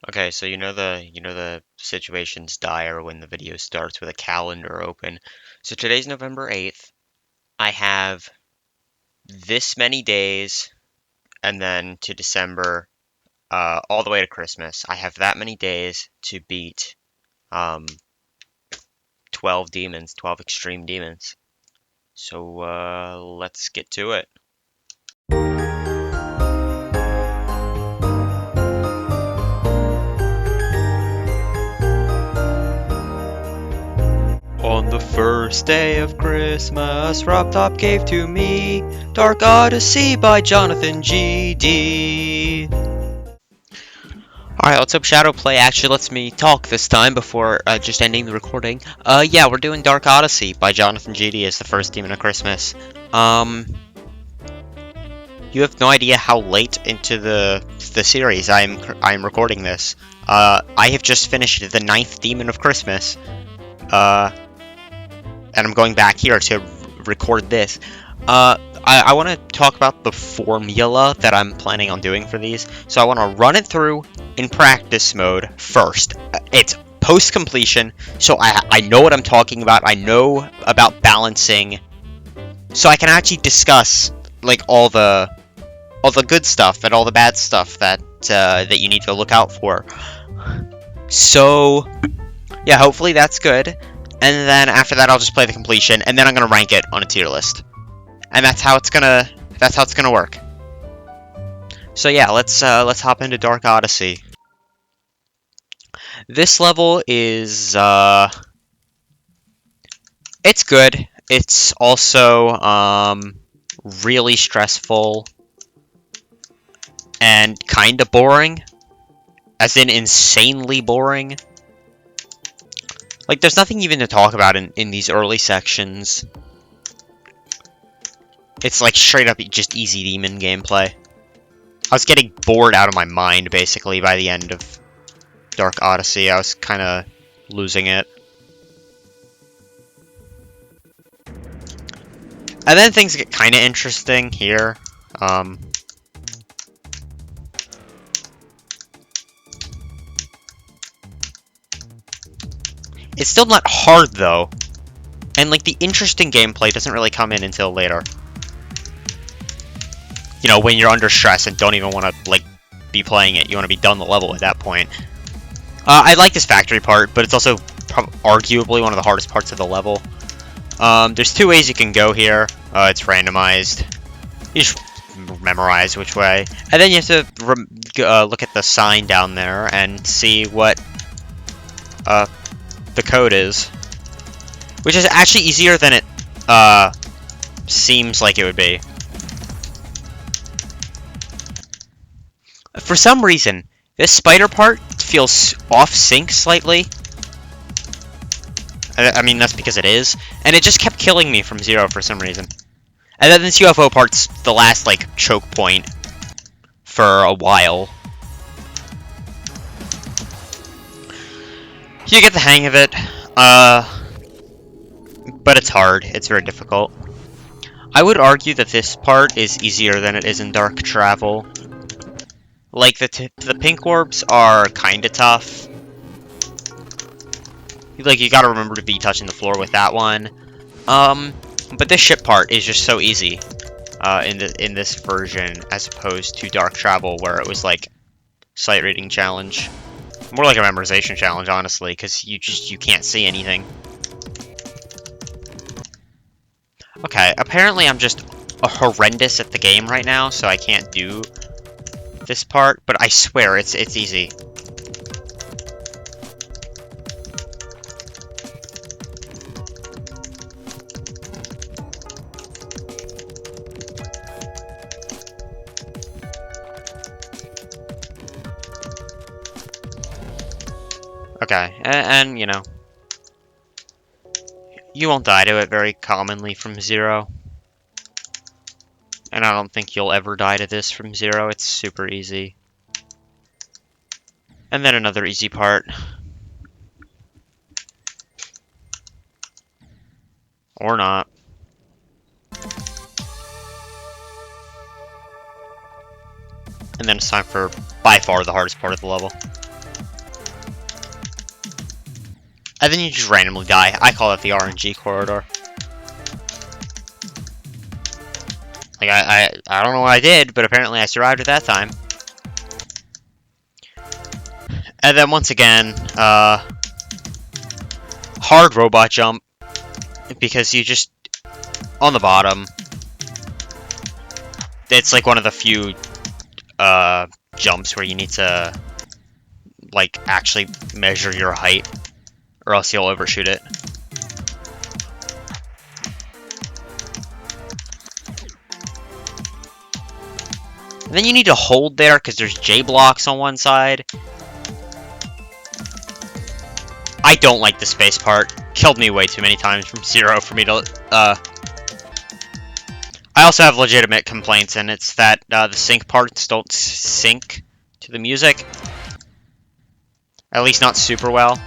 Okay, so you know the situation's dire when the video starts with a calendar open. So today's November 8th. I have this many days, and then to December, all the way to Christmas. I have that many days to beat um 12 demons, 12 extreme demons. So let's get to it. On the first day of Christmas, Rob Top gave to me Dark Odyssey by Jonathan G.D. Alright, let's hope Shadowplay actually lets me talk this time before just ending the recording. Yeah, we're doing Dark Odyssey by Jonathan G.D. as the first Demon of Christmas. You have no idea how late into the series I'm recording this. I have just finished the ninth Demon of Christmas. And I'm going back here to record this. I want to talk about the formula that I'm planning on doing for these. So I want to run it through in practice mode first. It's post-completion, so I know what I'm talking about. I know about balancing, so I can actually discuss like all the good stuff and all the bad stuff that you need to look out for. So yeah, hopefully that's good. And then after that, I'll just play the completion, and then I'm gonna rank it on a tier list, and that's how it's gonna work. So yeah, let's hop into Dark Odyssey. This level is it's good. It's also really stressful and kind of boring, as in insanely boring. Like, there's nothing even to talk about in these early sections. It's like straight up just easy demon gameplay. I was getting bored out of my mind, basically, by the end of Dark Odyssey. I was kind of losing it. And then things get kind of interesting here. It's still not hard, though. And, like, the interesting gameplay doesn't really come in until later. You know, when you're under stress and don't even want to, like, be playing it. You want to be done the level at that point. I like this factory part, but it's also arguably one of the hardest parts of the level. There's two ways you can go here. It's randomized. You just memorize which way. And then you have to look at the sign down there and see what the code is. Which is actually easier than it seems like it would be. For some reason, this spider part feels off-sync slightly. I mean, that's because it is. And it just kept killing me from zero for some reason. And then this UFO part's the last, like, choke point for a while. You get the hang of it. But it's hard. It's very difficult. I would argue that this part is easier than it is in Dark Travel. Like, the pink orbs are kinda tough. Like, you gotta remember to be touching the floor with that one. But this ship part is just so easy in this version, as opposed to Dark Travel, where it was like sight reading challenge. More like a memorization challenge, honestly, because you can't see anything. Okay, apparently I'm just horrendous at the game right now, so I can't do this part, but I swear it's easy. Okay, and you know, you won't die to it very commonly from zero. And I don't think you'll ever die to this from zero. It's super easy. And then another easy part. Or not. And then it's time for, by far, the hardest part of the level. And then you just randomly die. I call it the RNG corridor. Like, I don't know what I did, but apparently I survived at that time. And then once again, hard robot jump, because you just, on the bottom, it's like one of the few, jumps where you need to, like, actually measure your height, or else you'll overshoot it. And then you need to hold there, because there's J blocks on one side. I don't like the space part. Killed me way too many times from zero for me to, I also have legitimate complaints, and it's that, the sync parts don't sync to the music. At least not super well.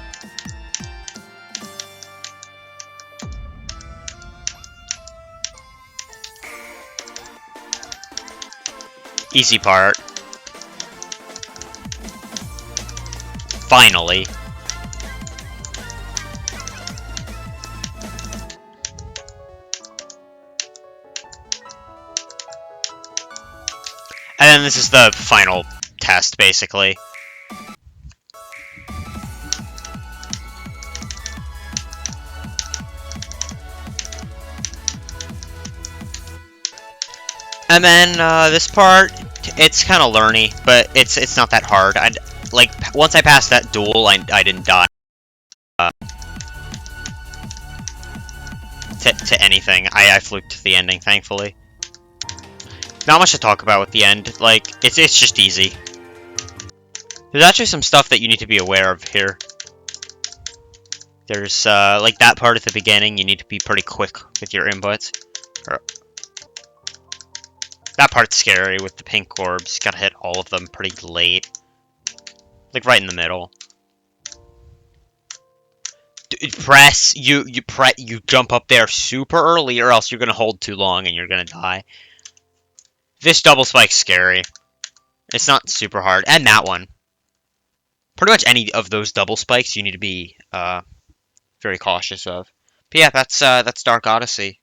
Easy part. Finally. And then this is the final test, basically. And then this part, it's kind of learny, but it's not that hard. Like once I passed that duel, I didn't die to anything. I fluked to the ending, thankfully. Not much to talk about with the end. Like it's just easy. There's actually some stuff that you need to be aware of here. There's like that part at the beginning. You need to be pretty quick with your inputs. That part's scary with the pink orbs. Gotta hit all of them pretty late. Like right in the middle. Press, you jump up there super early or else you're gonna hold too long and you're gonna die. This double spike's scary. It's not super hard. And that one. Pretty much any of those double spikes you need to be very cautious of. But yeah, that's Dark Odyssey.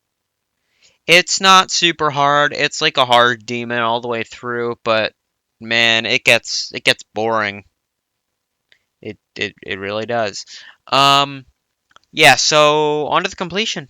It's not super hard. It's like a hard demon all the way through, but man, it gets boring. It really does. Yeah, so on to the completion.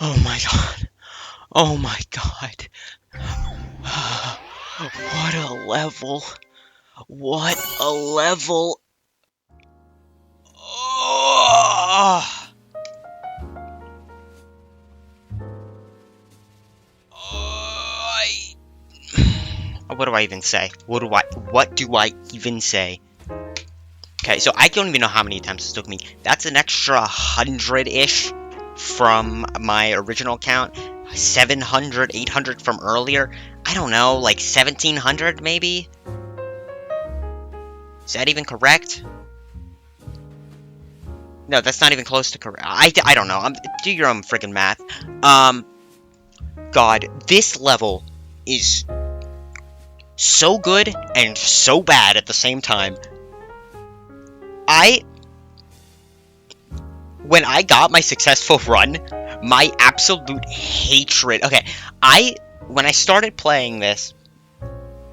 Oh my god. Oh my god. What a level. What a level. Oh, I- what do I even say? What do I even say? Okay, so I don't even know how many attempts this took me. That's an extra 100-ish from my original count. 700, 800 from earlier. I don't know, like 1700 maybe? Is that even correct? No, that's not even close to correct. I don't know. Do your own freaking math. God, this level is so good and so bad at the same time. When I got my successful run, my absolute hatred. Okay, when I started playing this,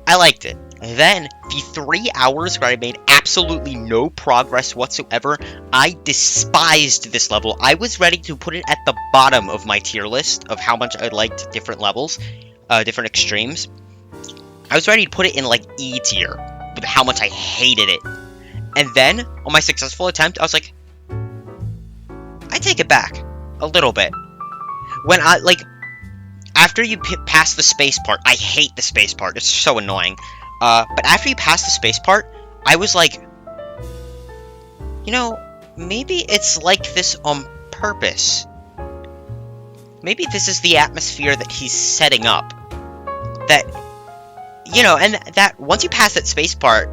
I liked it. Then, the 3 hours where I made absolutely no progress whatsoever, I despised this level. I was ready to put it at the bottom of my tier list of how much I liked different levels, different extremes. I was ready to put it in, like, E tier, with how much I hated it. And then, on my successful attempt, I was like, I take it back. A little bit. When after you pass the space part, I hate the space part, it's so annoying. But after you pass the space part, I was like, you know, maybe it's like this on purpose. Maybe this is the atmosphere that he's setting up. That, and that once you pass that space part,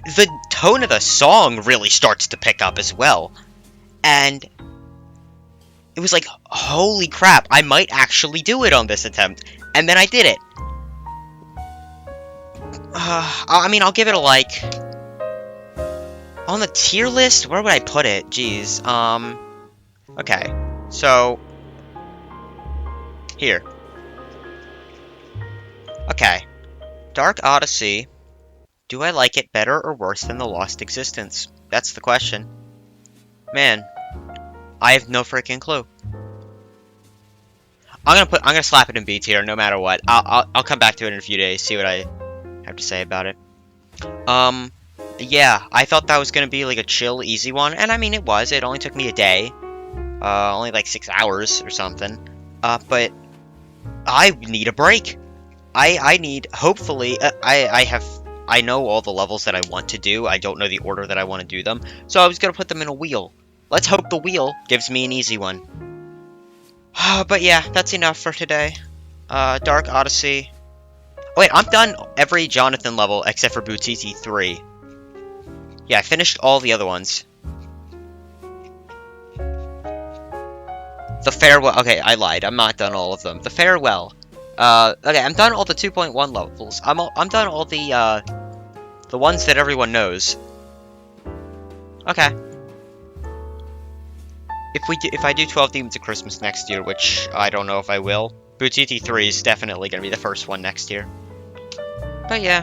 the tone of the song really starts to pick up as well. And it was like, holy crap, I might actually do it on this attempt. And then I did it. I mean, I'll give it a like. On the tier list, where would I put it? Jeez. Okay. So, here. Okay. Dark Odyssey. Do I like it better or worse than The Lost Existence? That's the question. Man, I have no freaking clue. I'm gonna slap it in B tier no matter what. I'll come back to it in a few days, see what I have to say about it. Yeah, I thought that was gonna be like a chill, easy one, and I mean it was. It only took me a day, only like 6 hours or something. But I need a break. I need, hopefully, I know all the levels that I want to do. I don't know the order that I want to do them, so I was gonna put them in a wheel. Let's hope the wheel gives me an easy one. But yeah, that's enough for today. Dark Odyssey. Oh, wait, I'm done every Jonathan level except for Boutiti 3. Yeah, I finished all the other ones. The Farewell. Okay, I lied. I'm not done all of them. The Farewell. Okay, I'm done all the 2.1 levels. I'm done all the ones that everyone knows. Okay. If I do 12 Demons of Christmas next year, which I don't know if I will, Boutiti 3 is definitely gonna be the first one next year. But yeah,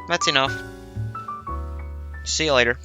that's enough. See you later.